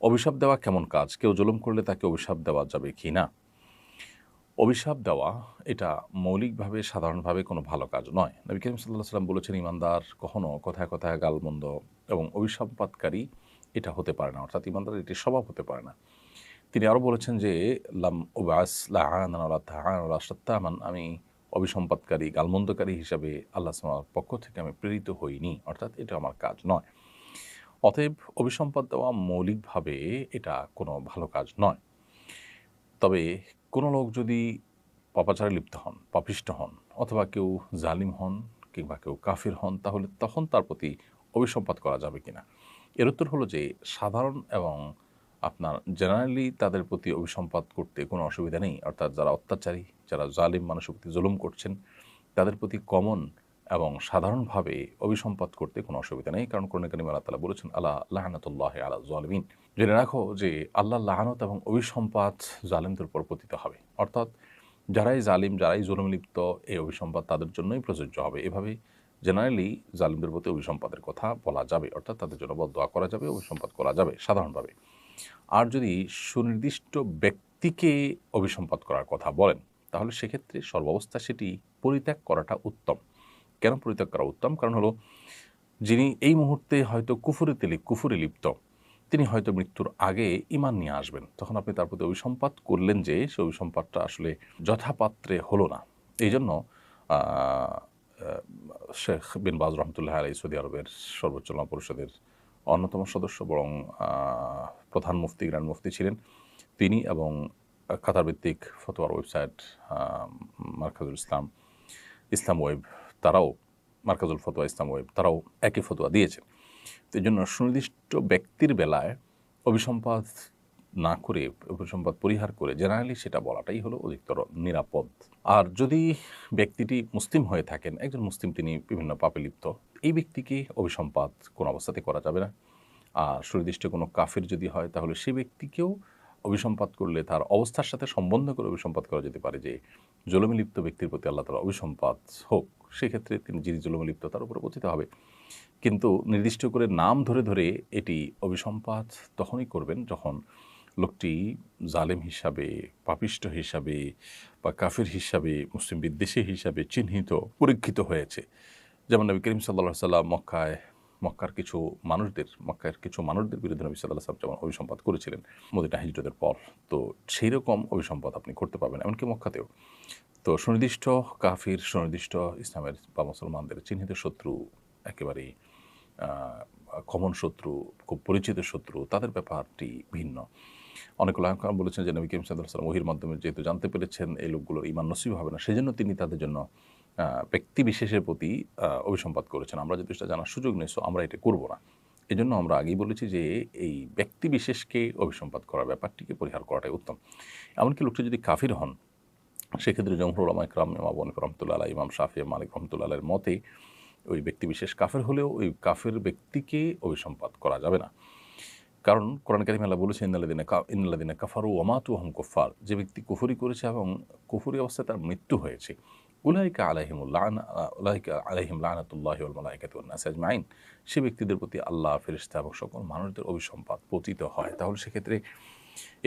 অভিশাপ দেওয়া কেমন কাজ? কেউ জুলুম করলে তাকে অভিশাপ দেওয়া যাবে কি না? অভিশাপ দেওয়া এটা মৌলিকভাবে সাধারণভাবে কোনো ভালো কাজ নয়। নবী করিম সাল্লাল্লাহু আলাইহি ওয়াসাল্লাম বলেছেন, ইমানদার কখনো কথায়, কথায় গালমন্দ এবং অভিসম্পাতকারী এটা হতে পারে না। অর্থাৎ ইমানদারের এটি স্বভাব হতে পারে না। তিনি আরও বলেছেন যে, লাম উবআস লাআনান ওয়ালা তাআনান ওয়ালা শাত্তামান, আমি অভিসম্পাতকারী, গালমন্দকারী হিসাবে আল্লাহ সুবহানাহু পক্ষ থেকে আমি প্রেরিত হইনি। অর্থাৎ এটা আমার কাজ নয়। অতএব অভিসম্পাত দেওয়া মৌলিকভাবে এটা কোনো ভালো কাজ নয়। তবে কোনো লোক যদি পাপাচারে লিপ্ত হন, পাপিষ্ঠ হন, অথবা কেউ জালিম হন কিংবা কেউ কাফির হন, তাহলে তখন তার প্রতি অভিসম্পাত করা যাবে কিনা? এর উত্তর হলো যে, সাধারণ এবং আপনার জেনারেলি তাদের প্রতি অভিসম্পাত করতে কোনো অসুবিধা নেই। অর্থাৎ যারা অত্যাচারী, যারা জালিম মানুষের প্রতি জুলুম করছেন, তাদের প্রতি কমন এবং সাধারণভাবে অভিসম্পাত করতে কোনো অসুবিধা নেই। কারণ কোরআনে কারিমে আল্লাহ তাআলা বলেছেন, আলা লা'নাতুল্লাহি আলা যালিমিন। জেনে রাখো যে আল্লাহর লাআনত এবং অভিসম্পাত জালিমদের উপর পতিত হবে। অর্থাৎ যারাই জালিম, যারাই জুলুমে লিপ্ত, এই অভিসম্পাত তাদের জন্যই প্রযোজ্য হবে। এভাবে জেনারেলি জালিমদের প্রতি অভিসম্পাতের কথা বলা যাবে। অর্থাৎ তাদের জন্য বদদোয়া করা যাবে, অভিসম্পাত করা যাবে সাধারণভাবে। আর যদি সুনির্দিষ্ট ব্যক্তিকে অভিসম্পাত করার কথা বলেন, তাহলে সেক্ষেত্রে সর্বাবস্থা সেটি পরিত্যাগ করাটা উত্তম। কেন পরিত্যাগ করা উত্তম? কারণ হলো, যিনি এই মুহূর্তে হয়তো কুফুরে লিপ্ত, তিনি হয়তো মৃত্যুর আগে ঈমান নিয়ে আসবেন। তখন আপনি তার প্রতি অভিসম্পাত করলেন যে, সে অভিসম্পাতটা আসলে যথাপাত্রে হলো না। এইজন্য আ আ শেখ বিন বাজ রহমতুল্লাহি আলাইহি সৌদি আরবের সর্বোচ্চ উলামা পরিষদের অন্যতম সদস্য, বরং প্রধান মুফতি, গ্র্যান্ড মুফতি ছিলেন তিনি, এবং কাতার ভিত্তিক ফতোয়ার ওয়েবসাইট মারকাজুল ইসলাম ওয়েব, তারাও মারকাজুল ফতোয়া ইসলাম ওয়েব, তারাও একই ফতোয়া দিয়েছেন। তো এই জন্য সুনির্দিষ্ট ব্যক্তির বেলায় অভিসম্পাত না করে, অভিসম্পাত পরিহার করে জেনারেলি সেটা বলাটাই হলো অধিকতর নিরাপদ। আর যদি ব্যক্তিটি মুসলিম হয়ে থাকেন, একজন মুসলিম, তিনি বিভিন্ন পাপে লিপ্ত, এই ব্যক্তিকে অভিসম্পাত কোনো অবস্থাতে করা যাবে না। আর সুনির্দিষ্ট কোনো কাফির যদি হয়, তাহলে সেই ব্যক্তিকেও অভিসম্পাত করলে তার অবস্থার সাথে সম্বন্ধ করে অভিসম্পাত করা যেতে পারে যে, জুলুমে লিপ্ত ব্যক্তির প্রতি আল্লাহ তাআলা অভিসম্পাত হোক। সেক্ষেত্রে তিনি যিনি জুলুমে লিপ্ত তার উপরে পতিত হবে। কিন্তু নির্দিষ্ট করে নাম ধরে ধরে এটি অভিসম্পাত তখনই করবেন যখন লোকটি জালেম হিসাবে, পাপিষ্ঠ হিসাবে বা কাফির হিসাবে, মুসলিম বিদ্বেষী হিসাবে চিহ্নিত, পরীক্ষিত হয়েছে। যেমন নবী করিম সাল্লাল্লাহু আলাইহি ওয়াসাল্লাম মক্কার কিছু মানুষদের বিরুদ্ধে নবী সাল্লাল্লাহু আলাইহি ওয়াসাল্লাম যেমন অভিসম্পাত করেছিলেন মদিনা হিজরতের পর, তো সেই রকম অভিসম্পাত আপনি করতে পারবেন, এমনকি মক্কাতেও। তো সুনির্দিষ্ট কাফির, সুনির্দিষ্ট ইসলামের বা মুসলমানদের চিহ্নিত শত্রু, একেবারেই কমন শত্রু, খুব পরিচিত শত্রু, তাদের ব্যাপারটি ভিন্ন। অনেক উলামা বলেছেন যে, নবী করিম সাল্লাল্লাহু আলাইহি ওয়াসাল্লাম ওহীর মাধ্যমে যেহেতু জানতে পেরেছেন এই লোকগুলোর ঈমান নসিব হবে না, সেজন্য তিনি তাদের জন্য ব্যক্তি বিশেষের প্রতি অভিসম্পাত করেছেন। আমরা যদি সেটা জানার সুযোগ নেই, সো আমরা এটা করব না। এজন্য আমরা আগেই বলেছি যে, এই ব্যক্তি বিশেষকে অভিসম্পাত করার ব্যাপারটিকে পরিহার করাটাই উত্তম। এমনকি লোকটি যদি কাফির হন, সেক্ষেত্রে জমহুর উলামা ইকরাম, ইমাম আবু হানিফা রাহমাতুল্লাহ আলাইহি, ইমাম শাফিঈ, মালিক রাহমাতুল্লাহ আলাইহির মতে ওই ব্যক্তি বিশেষ কাফের হলেও ওই কাফের ব্যক্তিকে অভিসম্পাত করা যাবে না। কারণ কোরআন কারিমে আল্লাহ বলেছেন, ইন্নাল্লাযিনা কাফারু ওয়া মাতু ওয়া হুম কুফফার, যে ব্যক্তি কুফরি করেছে এবং কুফরি অবস্থায় তার মৃত্যু হয়েছে, উলাইকা আলাইহিম লানাতুল্লাহি ওয়াল মালাইকাতি ওয়ান নাসি আজমাইন, সে ব্যক্তিদের প্রতি আল্লাহ, ফেরেশতা এবং সকল মানুষদের অভিসম্পাত পতিত হয়। তাহলে সেক্ষেত্রে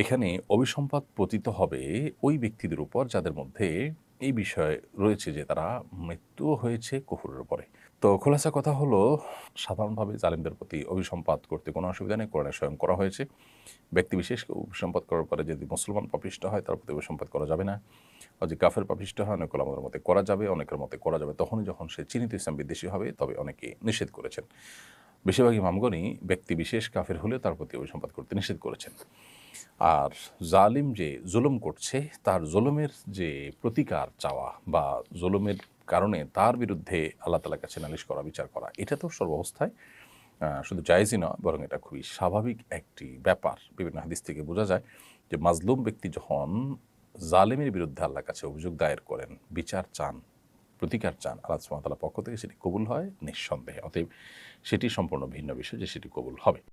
এখানে অভিসম্পাত পতিত হবে ওই ব্যক্তিদের উপর যাদের মধ্যে এই বিষয় রয়েছে যে তারা মৃত্যুও হয়েছে কুফরের উপরে। তো খোলাসা কথা হলো, সাধারণভাবে জালিমদের প্রতি অভিসম্পাত করতে কোনো অসুবিধা নেই, কোরআনে স্বয়ং করা হয়েছে। ব্যক্তিবিশেষকে অভিসম্পাত করার পরে যদি মুসলমান পাপিষ্ঠ হয়, তার প্রতি অভিসম্পাত করা যাবে না। আর যে কাফের পাপিষ্ঠ হয়, অনেক ওলামাদের মতে করা যাবে, অনেকের মতে করা যাবে তখনই যখন সে চিহ্নিত ইসলাম বিদ্বেষী হবে, তবে অনেকে নিষেধ করেছেন। বেশিরভাগ ইমামগণই ব্যক্তিবিশেষ কাফের হলে তার প্রতি অভিসম্পাত করতে নিষেধ করেছেন। আর জালিম যে জুলুম করছে, তার জুলুমের যে প্রতিকার চাওয়া বা জুলুমের কারণে তার বিরুদ্ধে আল্লাহ তাআলার কাছে নালিশ করা, বিচার করা, এটা তো সর্বাবস্থায় শুধু জায়েজই নয়, বরং এটা খুবই স্বাভাবিক একটি ব্যাপার। বিভিন্ন হাদিস থেকে বোঝা যায় যে, মাজলুম ব্যক্তি যখন জালেমের বিরুদ্ধে আল্লাহর কাছে অভিযোগ দায়ের করেন, বিচার চান, প্রতিকার চান, আল্লাহ সুবহানাহু ওয়া তাআলার পক্ষ থেকে সেটি কবুল হয় নিঃসন্দেহে। অতএব সেটি সম্পূর্ণ ভিন্ন বিষয় যে সেটি কবুল হবে।